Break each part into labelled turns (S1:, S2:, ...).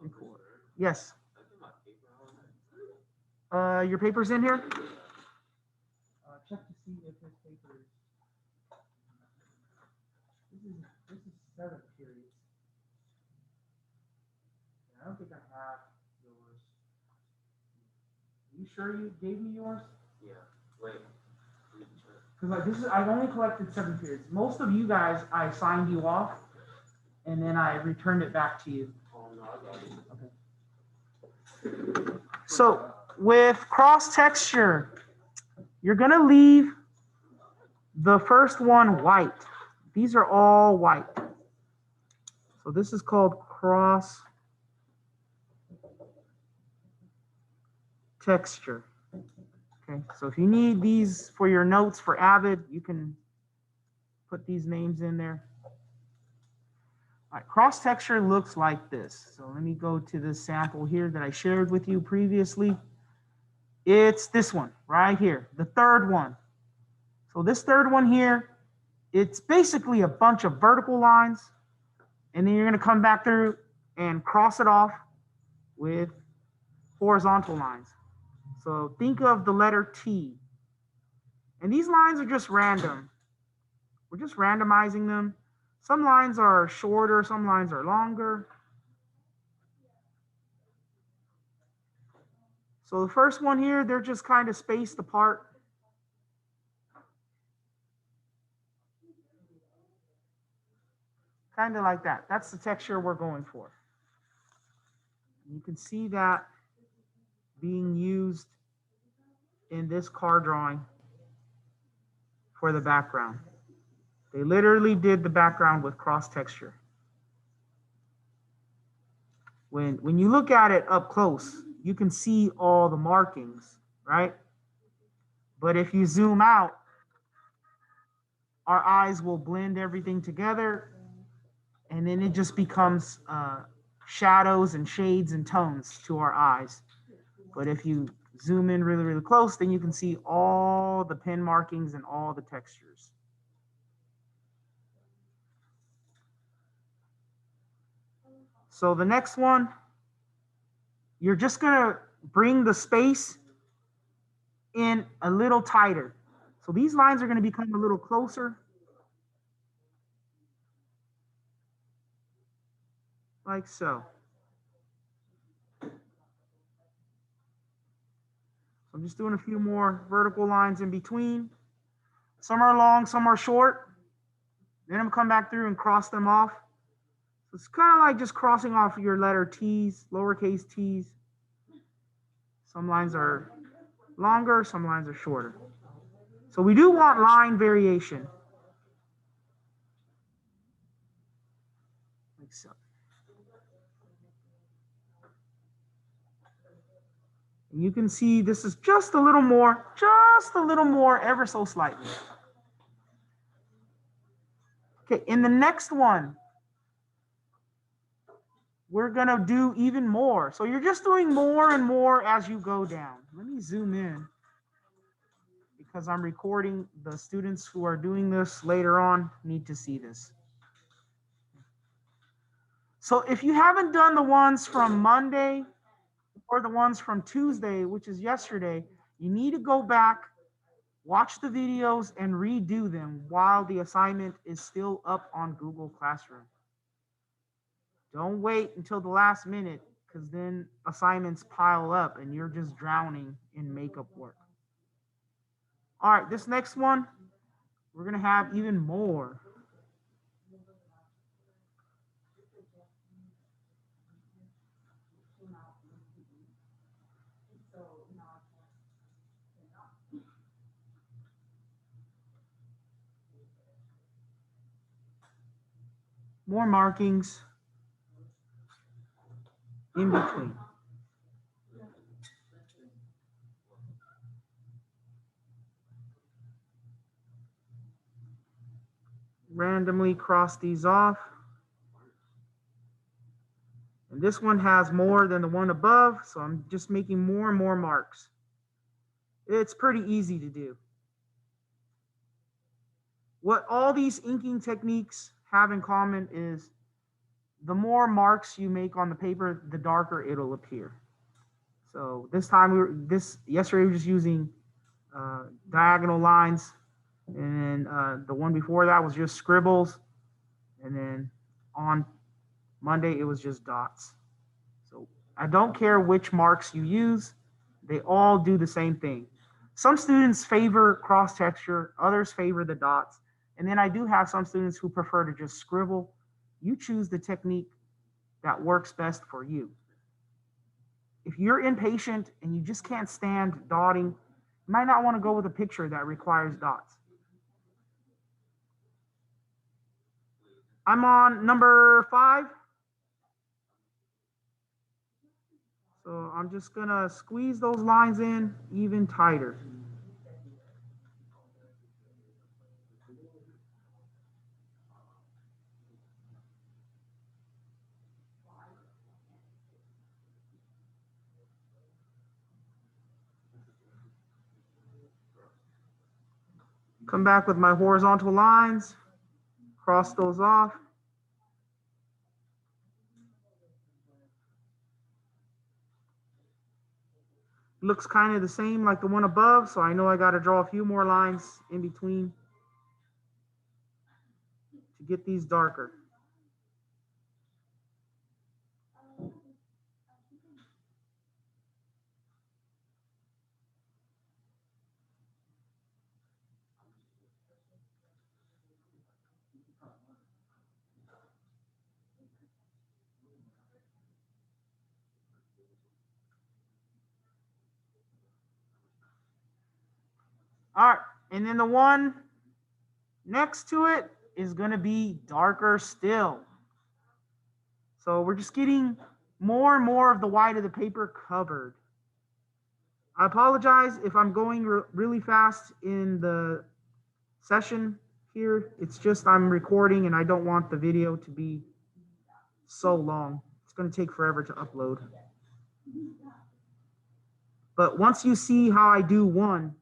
S1: Record. Yes. Your paper's in here? Check to see if this paper is. This is 7 periods. I don't think I have yours. Are you sure you gave me yours?
S2: Yeah. Wait.
S1: Because like this is, I've only collected 7 periods. Most of you guys, I signed you off, and then I returned it back to you.
S2: Oh no, I got it.
S1: Okay. So with cross texture, you're gonna leave the first one white. These are all white. So this is called cross texture. Okay, so if you need these for your notes for Avid, you can put these names in there. All right, cross texture looks like this. So let me go to this sample here that I shared with you previously. It's this one right here, the third one. So this third one here, it's basically a bunch of vertical lines, and then you're going to come back through and cross it off with horizontal lines. So think of the letter T. And these lines are just random. We're just randomizing them. Some lines are shorter, some lines are longer. So the first one here, they're just kind of spaced apart. Kind of like that. That's the texture we're going for. You can see that being used in this car drawing for the background. They literally did the background with cross texture. When you look at it up close, you can see all the markings, right? But if you zoom out, our eyes will blend everything together, and then it just becomes shadows and shades and tones to our eyes. But if you zoom in really, really close, then you can see all the pen markings and all the textures. So the next one, you're just gonna bring the space in a little tighter. So these lines are gonna become a little closer, like so. So I'm just doing a few more vertical lines in between. Some are long, some are short. Then I'm gonna come back through and cross them off. So it's kind of like just crossing off your letter T's, lowercase t's. Some lines are longer, some lines are shorter. So we do want line variation. Like so. And you can see this is just a little more, ever so slightly. Okay, in the next one, we're gonna do even more. So you're just doing more and more as you go down. Let me zoom in because I'm recording. The students who are doing this later on need to see this. So if you haven't done the ones from Monday or the ones from Tuesday, which is yesterday, you need to go back, watch the videos, and redo them while the assignment is still up on Google Classroom. Don't wait until the last minute, because then assignments pile up and you're just drowning in makeup work. All right, this next one, we're going to have even more. More markings in between. Randomly cross these off. And this one has more than the one above, so I'm just making more and more marks. It's pretty easy to do. What all these inking techniques have in common is the more marks you make on the paper, the darker it'll appear. So this time yesterday we were just using diagonal lines, and then the one before that was just scribbles, and then on Monday it was just dots. So I don't care which marks you use, they all do the same thing. Some students favor cross texture, others favor the dots, and then I do have some students who prefer to just scribble. You choose the technique that works best for you. If you're impatient and you just can't stand dotting, you might not want to go with a picture that requires dots. I'm on number 5. So I'm just gonna squeeze those lines in even tighter. Come back with my horizontal lines, cross those off. Looks kind of the same like the one above, so I know I got to draw a few more lines in between to get these darker. All right, and then the one next to it is going to be darker still. So we're just getting more and more of the white of the paper covered. I apologize if I'm going really fast in the session here. It's just I'm recording and I don't want the video to be so long. It's going to take forever to upload. But once you see how I do one,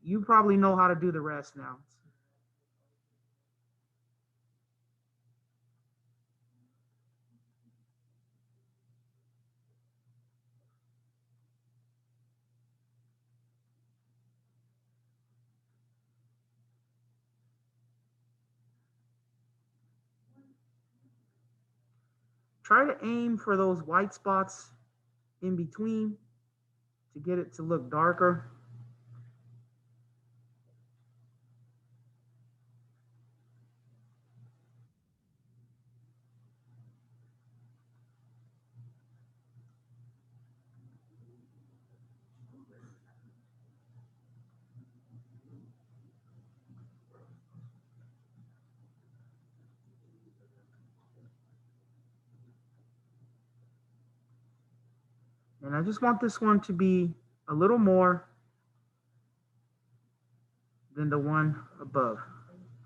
S1: you probably know how to do the rest now. Try to aim for those white spots in between to get it to look darker. And I just want this one to be a little more than the one above.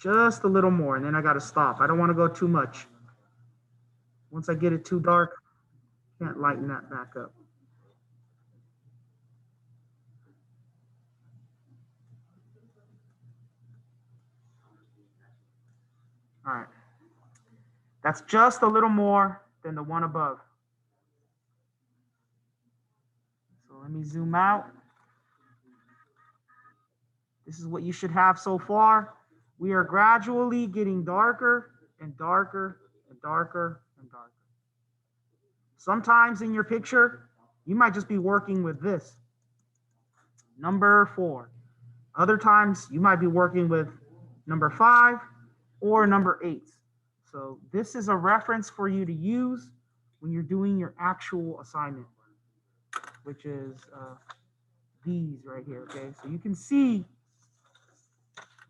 S1: Just a little more, and then I got to stop. I don't want to go too much. Once I get it too dark, can't lighten that back up. All right. That's just a little more than the one above. So let me zoom out. This is what you should have so far. We are gradually getting darker and darker and darker and darker. Sometimes in your picture, you might just be working with this, number 4. Other times you might be working with number 5 or number 8. So this is a reference for you to use when you're doing your actual assignment, which is these right here, okay? So you can see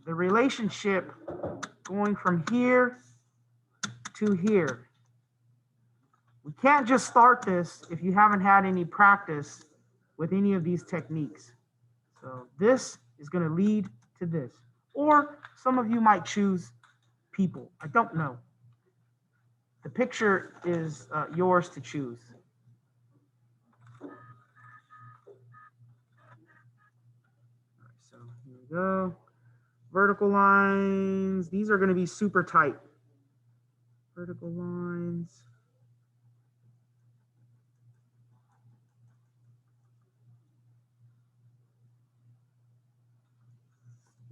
S1: the relationship going from here to here. We can't just start this if you haven't had any practice with any of these techniques. So this is going to lead to this. Or some of you might choose people. I don't know. The picture is yours to choose. All right, so here we go. Vertical lines. These are going to be super tight. vertical lines.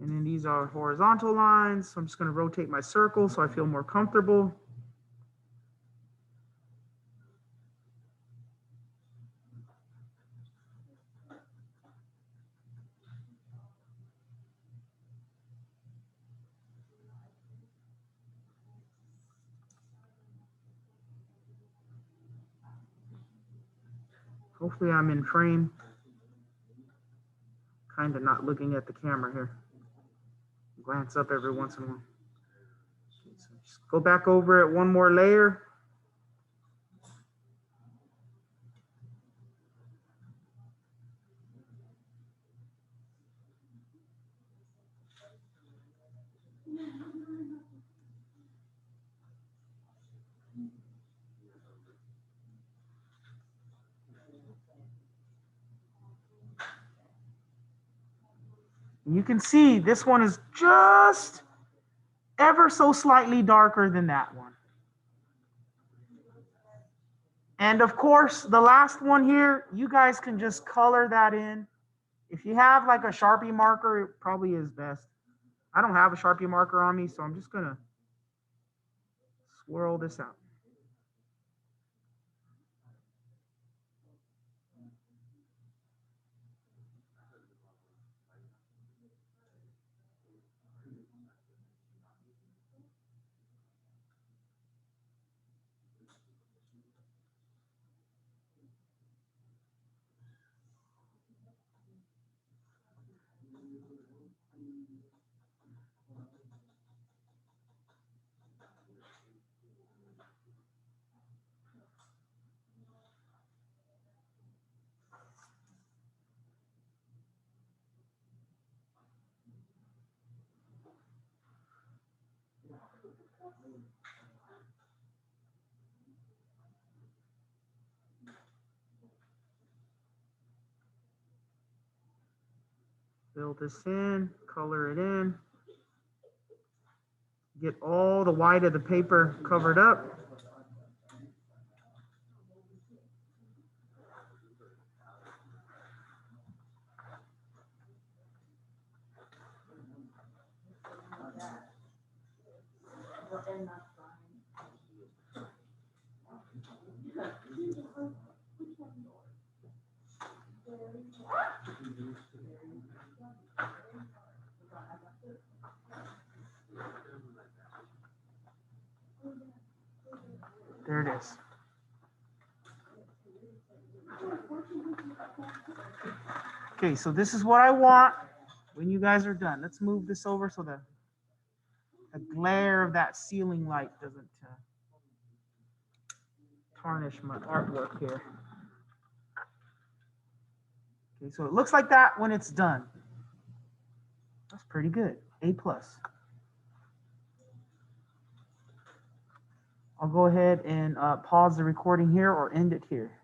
S1: And then these are horizontal lines. So I'm just going to rotate my circle so I feel more comfortable. Hopefully I'm in frame. Kind of not looking at the camera here. Glance up every once in a while. So just go back over it one more layer. You can see this one is just ever so slightly darker than that one. And of course, the last one here, you guys can just color that in. If you have like a Sharpie marker, it probably is best. I don't have a Sharpie marker on me, so I'm just gonna swirl this out. Fill this in, color it in. Get all the white of the paper covered up. There it is. Okay, so this is what I want when you guys are done. Let's move this over so the glare of that ceiling light doesn't tarnish my artwork here. Okay, so it looks like that when it's done. That's pretty good. A+. I'll go ahead and pause the recording here or end it here.